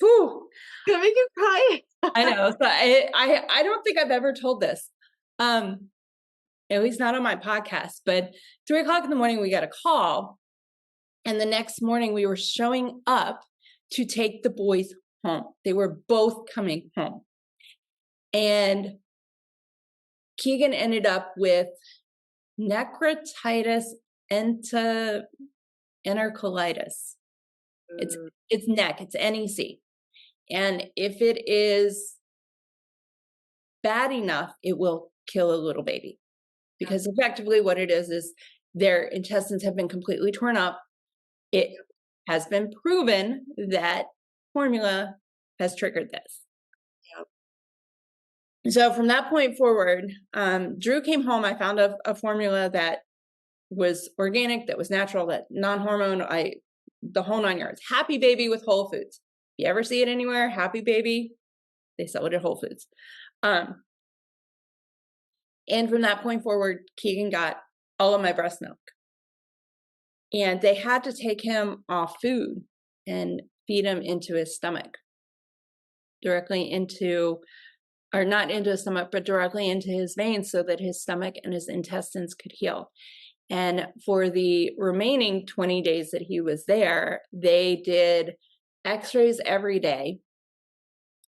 whew. Gonna make you cry. I know. So I don't think I've ever told this. At least not on my podcast, but 3:00 in the morning, we got a call. And the next morning we were showing up to take the boys home. They were both coming home. And Keegan ended up with necrotitis enterocolitis. It's Mm, it's neck, it's NEC. And if it is bad enough, it will kill a little baby. yeah. Because effectively what it is their intestines have been completely torn up. It has been proven that formula has triggered this. Yep. So from that point forward, Drew came home. I found a formula that was organic, that was natural, that non-hormone, the whole 9 yards. Happy Baby with Whole Foods. You ever see it anywhere? Happy Baby, they sell it at Whole Foods. And from that point forward, Keegan got all of my breast milk. And they had to take him off food and feed him into his stomach, directly into, or not into his stomach, but directly into his veins so that his stomach and his intestines could heal. And for the remaining 20 days that he was there, they did x-rays every day.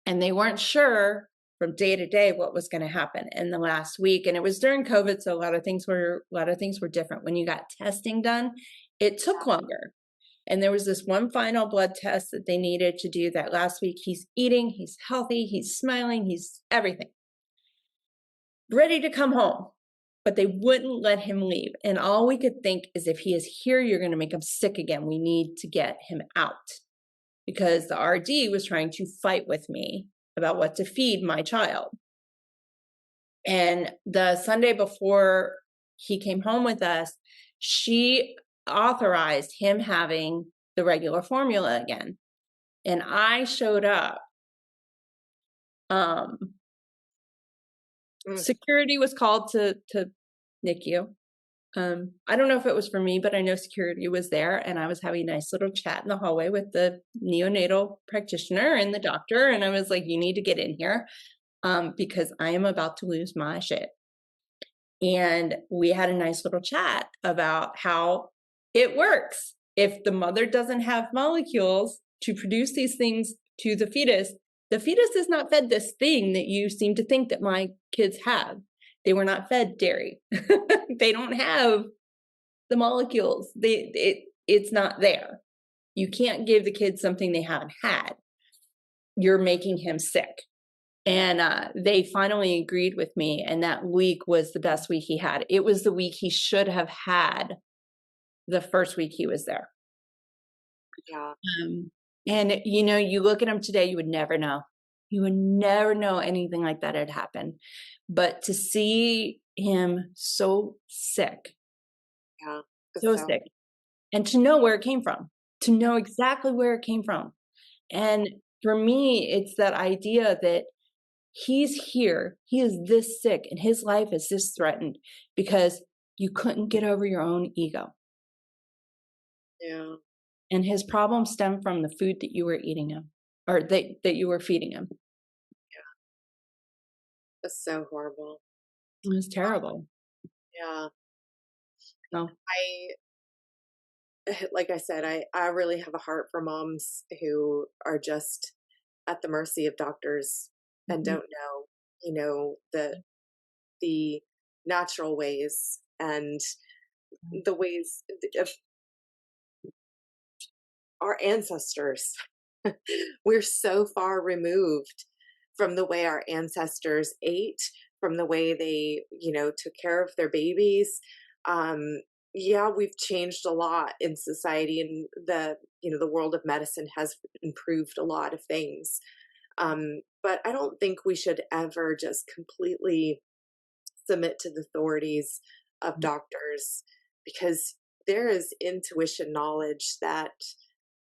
And they weren't sure from day to day what was going to happen in the last week. And it was during COVID, so a lot of things were different. When you got testing done, it took longer. And there was this one final blood test that they needed to do that last week. He's eating, he's healthy, he's smiling, he's everything. Ready to come home, but they wouldn't let him leave. And all we could think is, if he is here, you're going to make him sick again. We need to get him out. Because the RD was trying to fight with me about what to feed my child. And the Sunday before he came home with us, she authorized him having the regular formula again. And I showed up. Security was called to NICU. I don't know if it was for me, but I know security was there, and I was having a nice little chat in the hallway with the neonatal practitioner and the doctor. And I was like, you need to get in here because I am about to lose my shit. And we had a nice little chat about how it works. If the mother doesn't have molecules to produce these things to the fetus is not fed this thing that you seem to think that my kids have. They were not fed dairy. They don't have the molecules. It's not there. You can't give the kids something they haven't had. You're making him sick. And they finally agreed with me. And that week was the best week he had. It was the week he should have had the first week he was there. Yeah. And you look at him today, you would never know. You would never know anything like that had happened. But to see him Yeah. It's so so sick, and to know where it came from, to know exactly where it came from. And for me, it's that idea that he's here, he is this sick, and his life is this threatened because you couldn't get over your own ego. yeah. And his problem stemmed from the food that you were eating him, or that you were feeding him. It's so horrible. It was terrible. Yeah. So, I like I said, I really have a heart for moms who are just at the mercy of doctors and mhm, don't know, the natural ways and the ways of our ancestors. We're so far removed from the way our ancestors ate, from the way they, took care of their babies. Yeah, we've changed a lot in society, and the world of medicine has improved a lot of things. But I don't think we should ever just completely submit to the authorities of doctors, because there is intuition knowledge that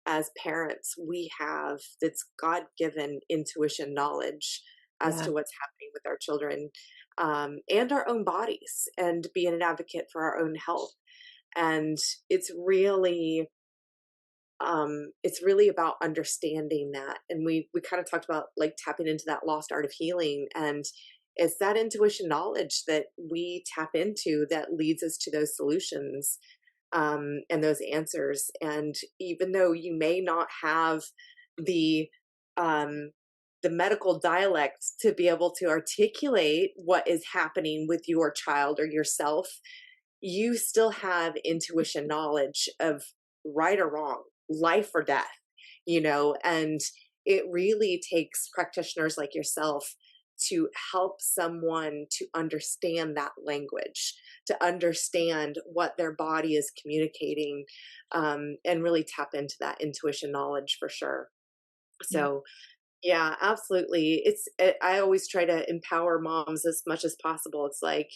as parents we have, that's God-given intuition knowledge as yeah, to what's happening with our children, and our own bodies, and being an advocate for our own health. And it's really it's really about understanding that. And we kind of talked about like tapping into that lost art of healing, and it's that intuition knowledge that we tap into that leads us to those solutions, and those answers. And even though you may not have the um, the medical dialect to be able to articulate what is happening with your child or yourself, you still have intuition knowledge of right or wrong, life or death, and it really takes practitioners like yourself to help someone to understand that language, to understand what their body is communicating, and really tap into that intuition knowledge for sure. yeah, So, yeah, absolutely. I always try to empower moms as much as possible. It's like,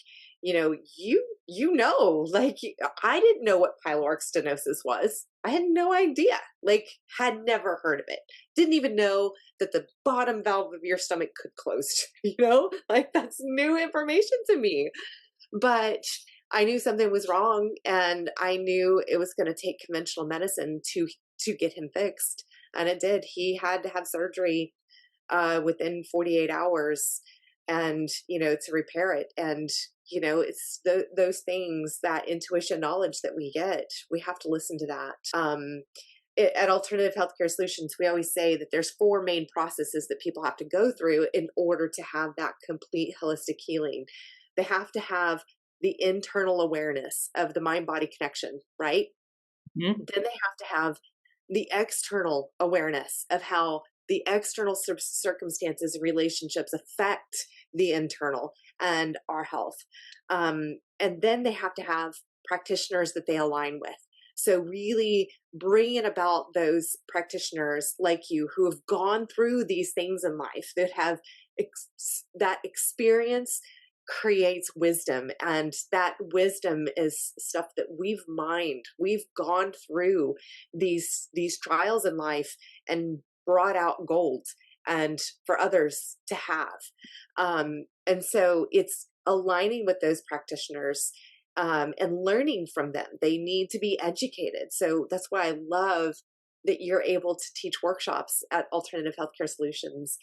like I didn't know what pyloric stenosis was. I had no idea. Like, had never heard of it. Didn't even know that the bottom valve of your stomach could close. Like that's new information to me. But I knew something was wrong, and I knew it was going to take conventional medicine to get him fixed, and it did. He had to have surgery within 48 hours, and to repair it. And it's those things, that intuition knowledge that we get, we have to listen to that. At Alternative Healthcare Solutions, we always say that there's four main processes that people have to go through in order to have that complete holistic healing. They have to have the internal awareness of the mind body connection, right? mhm, Then they have to have the external awareness of how the external circumstances and relationships affect the internal and our health. And then they have to have practitioners that they align with. So, really bringing about those practitioners like you who have gone through these things in life, that have that experience creates wisdom, and that wisdom is stuff that we've gone through these trials in life and brought out gold, and for others to have. And so it's aligning with those practitioners, and learning from them. They need to be educated. So that's why I love that you're able to teach workshops at Alternative Healthcare Solutions.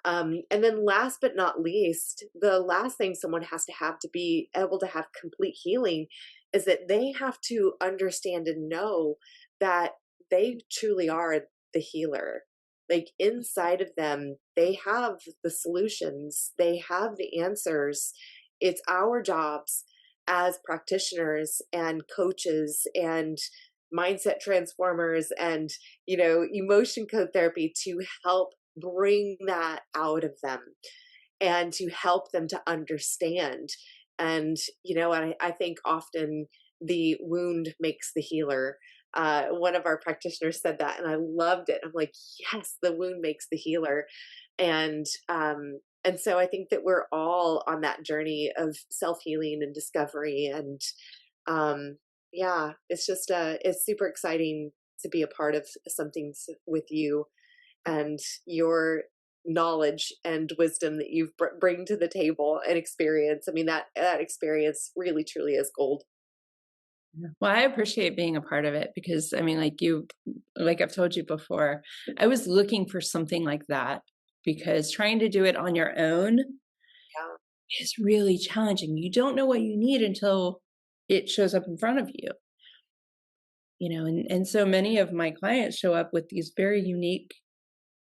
And then last but not least, the last thing someone has to be able to have complete healing is that they have to understand and know that they truly are the healer. Like inside of them, they have the solutions, they have the answers. It's our jobs as practitioners and coaches and mindset transformers and emotion code therapy to help bring that out of them, and to help them to understand. And I think often the wound makes the healer. One of our practitioners said that, and I loved it. I'm like, yes, the wound makes the healer. And so I think that we're all on that journey of self-healing and discovery. And um, yeah, it's just it's super exciting to be a part of with you and your knowledge and wisdom that you bring to the table and experience. I mean, that experience really truly is gold. Well, I appreciate being a part of it because I mean, like I've told you before, I was looking for something like that because trying to do it on your own Yeah. is really challenging. You don't know what you need until it shows up in front of you, and so many of my clients show up with these very unique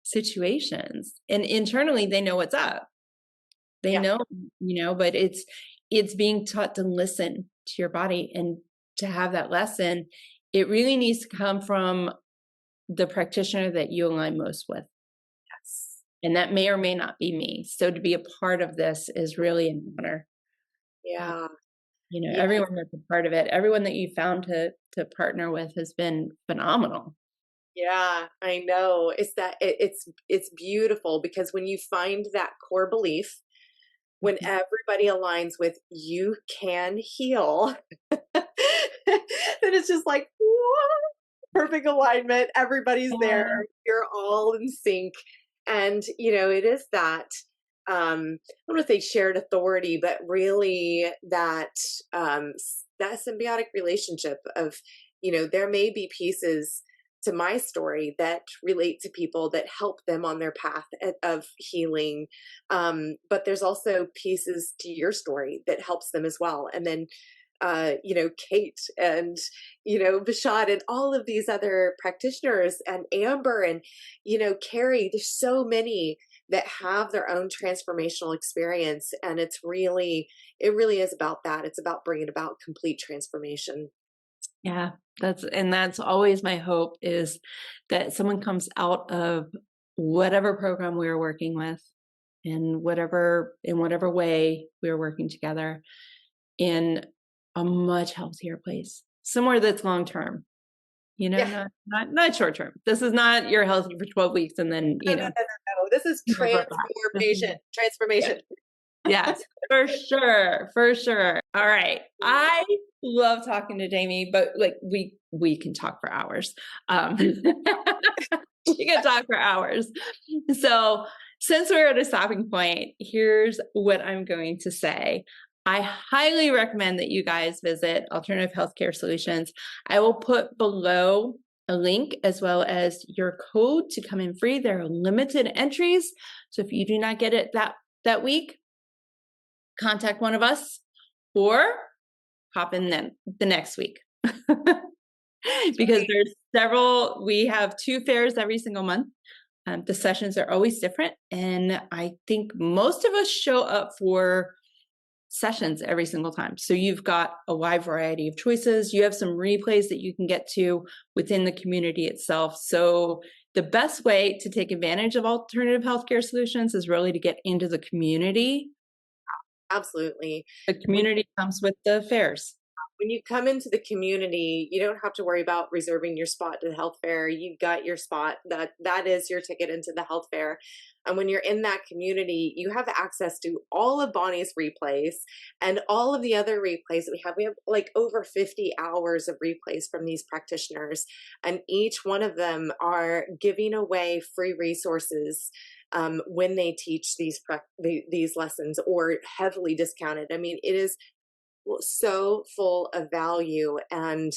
situations and internally they know what's up. They Yeah. know, but it's being taught to listen to your body and to have that lesson. It really needs to come from the practitioner that you align most with. Yes. And that may or may not be me. So to be a part of this is really an honor. Uh, Yeah. Yes. Everyone that's a part of it, everyone that you found to partner with has been phenomenal. Yeah, I know. It's beautiful because when you find that core belief, when Mhm. everybody aligns with you can heal, then it's just like perfect alignment. Everybody's there. Yeah. You're all in sync. And, it is that, I don't want to say shared authority, but really that symbiotic relationship of, there may be pieces to my story that relate to people that help them on their path of healing. But there's also pieces to your story that helps them as well. And then Kate and, Bashad and all of these other practitioners and Amber and, Carrie, there's so many that have their own transformational experience. And it really is about that. It's about bringing about complete transformation. Yeah, that's always my hope is that someone comes out of whatever program we are working with in whatever way we are working together in a much healthier place. Somewhere that's long term, Yeah. not short term. This is not you're healthy for 12 weeks and then, No, no, no, no, no. This is revert back. This is transformation. Yes, for sure, for sure. All right. I love talking to Jamie, but like we can talk for hours. We can talk for hours. So, since we're at a stopping point, here's what I'm going to say. I highly recommend that you guys visit Alternative Healthcare Solutions. I will put below a link as well as your code to come in free. There are limited entries. So if you do not get it that week, contact one of us or hop in then the next week. Because we have 2 fairs every single month. The sessions are always different. And I think most of us show up for sessions every single time. So you've got a wide variety of choices. You have some replays that you can get to within the community itself. So the best way to take advantage of alternative healthcare solutions is really to get into the community. Absolutely. The When community comes with the fairs. when you come into the community, you don't have to worry about reserving your spot to the health fair. You got your spot. That is your ticket into the health fair. And when you're in that community, you have access to all of Bonnie's replays and all of the other replays that we have. We have like over 50 hours of replays from these practitioners, and each one of them are giving away free resources when they teach these lessons, or heavily discounted. I mean, it is so full of value. And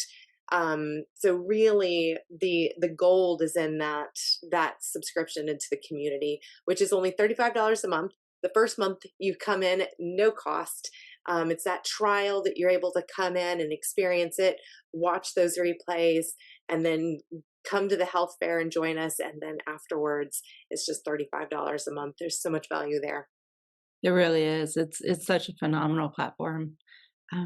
so really the gold is in that subscription into the community, which is only $35 a month. The first month you come in at no cost. It's that trial that you're able to come in and experience it, watch those replays, and then come to the health fair and join us. And then afterwards, it's just $35 a month. There's so much value there. It really is. It's such a phenomenal platform.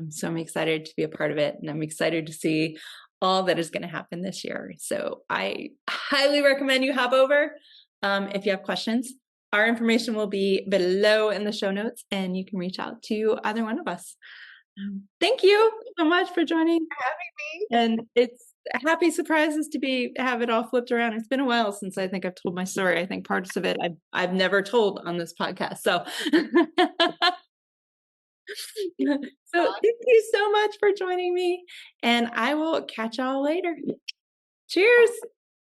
So I'm excited to be a part of it, and I'm excited to see all that is going to happen this year. So I highly recommend you hop over. If you have questions, our information will be below in the show notes, and you can reach out to either one of us. Thank you so much for joining. Having me. And happy surprises to have it all flipped around. It's been a while since I think I've told my story. I think parts of it I've never told on this podcast. So so thank you so much for joining me, and I will catch y'all later. Cheers.